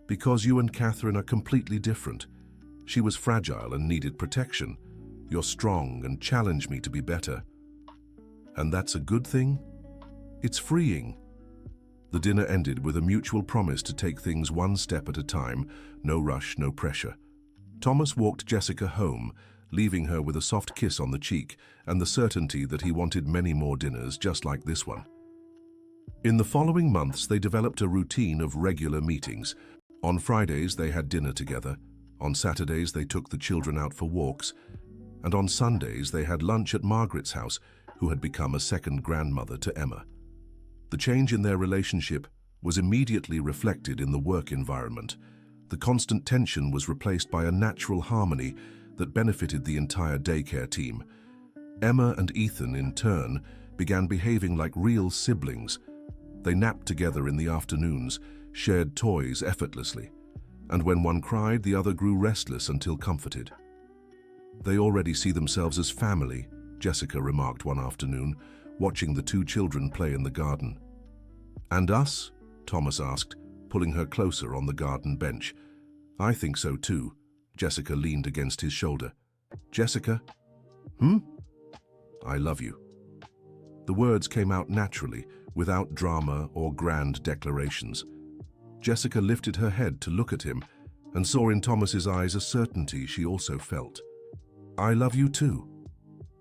"Because you and Catherine are completely different. She was fragile and needed protection. You're strong and challenge me to be better." "And that's a good thing?" "It's freeing." The dinner ended with a mutual promise to take things one step at a time, no rush, no pressure. Thomas walked Jessica home, leaving her with a soft kiss on the cheek and the certainty that he wanted many more dinners just like this one. In the following months, they developed a routine of regular meetings. On Fridays, they had dinner together. On Saturdays, they took the children out for walks. And on Sundays, they had lunch at Margaret's house, who had become a second grandmother to Emma. The change in their relationship was immediately reflected in the work environment. The constant tension was replaced by a natural harmony that benefited the entire daycare team. Emma and Ethan, in turn, began behaving like real siblings. They napped together in the afternoons, shared toys effortlessly, and when one cried, the other grew restless until comforted. "They already see themselves as family," Jessica remarked one afternoon, watching the two children play in the garden. "And us?" Thomas asked, pulling her closer on the garden bench. "I think so too." Jessica leaned against his shoulder. "Jessica?" "I love you." The words came out naturally, without drama or grand declarations. Jessica lifted her head to look at him and saw in Thomas's eyes a certainty she also felt. "I love you too."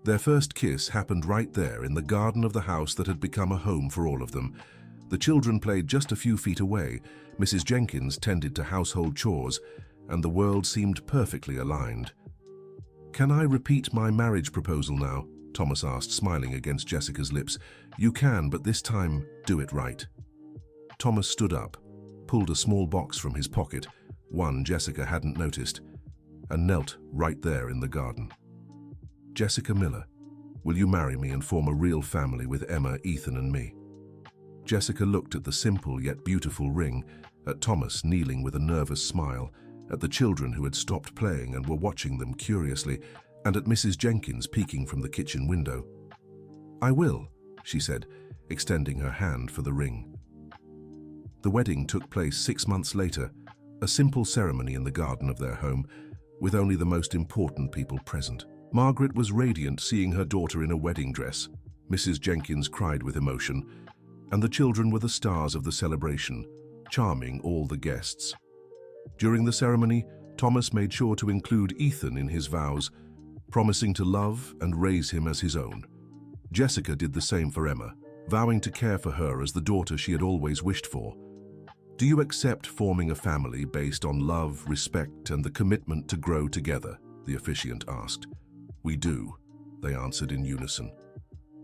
Their first kiss happened right there in the garden of the house that had become a home for all of them. The children played just a few feet away, Mrs. Jenkins tended to household chores, and the world seemed perfectly aligned. "Can I repeat my marriage proposal now?" Thomas asked, smiling against Jessica's lips. "You can, but this time, do it right." Thomas stood up, pulled a small box from his pocket, one Jessica hadn't noticed, and knelt right there in the garden. "Jessica Miller, will you marry me and form a real family with Emma, Ethan, and me?" Jessica looked at the simple yet beautiful ring, at Thomas kneeling with a nervous smile, at the children who had stopped playing and were watching them curiously, and at Mrs. Jenkins peeking from the kitchen window. "I will," she said, extending her hand for the ring. The wedding took place 6 months later, a simple ceremony in the garden of their home, with only the most important people present. Margaret was radiant seeing her daughter in a wedding dress. Mrs. Jenkins cried with emotion, and the children were the stars of the celebration, charming all the guests. During the ceremony, Thomas made sure to include Ethan in his vows, promising to love and raise him as his own. Jessica did the same for Emma, vowing to care for her as the daughter she had always wished for. "Do you accept forming a family based on love, respect, and the commitment to grow together?" the officiant asked. "We do," they answered in unison.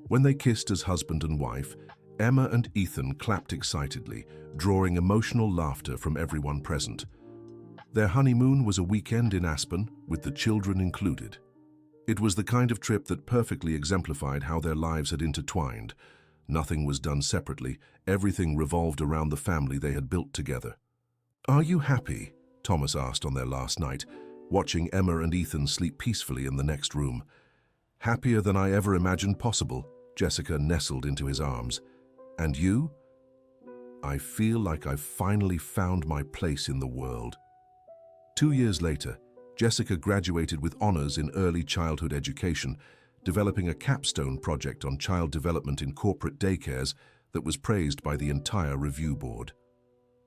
When they kissed as husband and wife, Emma and Ethan clapped excitedly, drawing emotional laughter from everyone present. Their honeymoon was a weekend in Aspen, with the children included. It was the kind of trip that perfectly exemplified how their lives had intertwined. Nothing was done separately, everything revolved around the family they had built together. "Are you happy?" Thomas asked on their last night, watching Emma and Ethan sleep peacefully in the next room. "Happier than I ever imagined possible," Jessica nestled into his arms. "And you?" "I feel like I've finally found my place in the world." 2 years later, Jessica graduated with honors in early childhood education, developing a capstone project on child development in corporate daycares that was praised by the entire review board.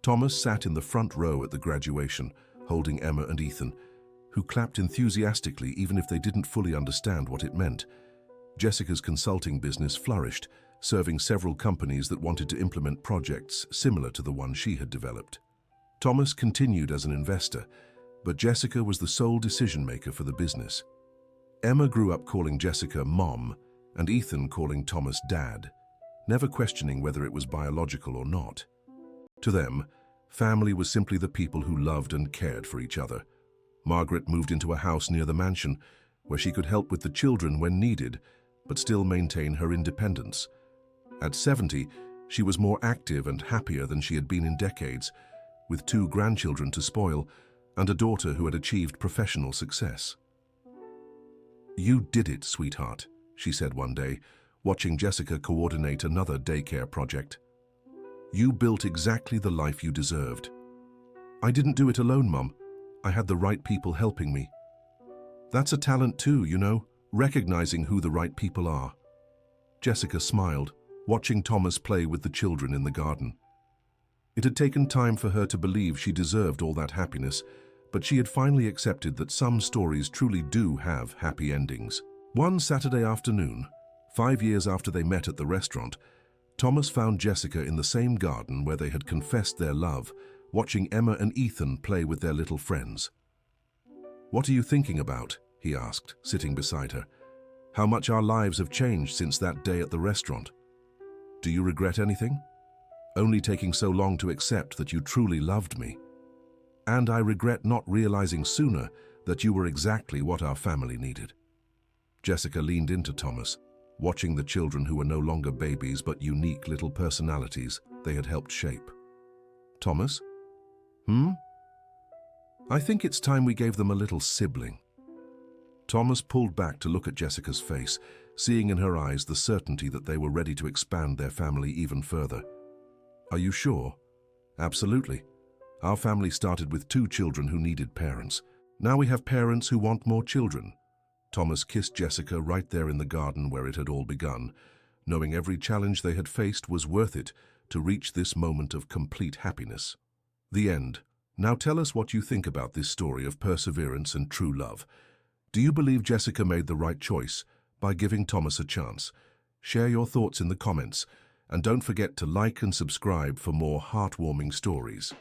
Thomas sat in the front row at the graduation, holding Emma and Ethan, who clapped enthusiastically even if they didn't fully understand what it meant. Jessica's consulting business flourished, serving several companies that wanted to implement projects similar to the one she had developed. Thomas continued as an investor, but Jessica was the sole decision-maker for the business. Emma grew up calling Jessica Mom, and Ethan calling Thomas Dad, never questioning whether it was biological or not. To them, family was simply the people who loved and cared for each other. Margaret moved into a house near the mansion, where she could help with the children when needed, but still maintain her independence. At 70, she was more active and happier than she had been in decades, with 2 grandchildren to spoil and a daughter who had achieved professional success. "You did it, sweetheart," she said one day, watching Jessica coordinate another daycare project. "You built exactly the life you deserved." "I didn't do it alone, Mum. I had the right people helping me." "That's a talent too, you know, recognizing who the right people are." Jessica smiled, watching Thomas play with the children in the garden. It had taken time for her to believe she deserved all that happiness, but she had finally accepted that some stories truly do have happy endings. One Saturday afternoon, 5 years after they met at the restaurant, Thomas found Jessica in the same garden where they had confessed their love, watching Emma and Ethan play with their little friends. "What are you thinking about?" he asked, sitting beside her. "How much our lives have changed since that day at the restaurant. Do you regret anything? Only taking so long to accept that you truly loved me. And I regret not realizing sooner that you were exactly what our family needed." Jessica leaned into Thomas, watching the children who were no longer babies but unique little personalities they had helped shape. "Thomas? I think it's time we gave them a little sibling." Thomas pulled back to look at Jessica's face, seeing in her eyes the certainty that they were ready to expand their family even further. "Are you sure?" "Absolutely. Our family started with 2 children who needed parents. Now we have parents who want more children." Thomas kissed Jessica right there in the garden where it had all begun, knowing every challenge they had faced was worth it to reach this moment of complete happiness. The end. Now tell us what you think about this story of perseverance and true love. Do you believe Jessica made the right choice by giving Thomas a chance? Share your thoughts in the comments, and don't forget to like and subscribe for more heartwarming stories.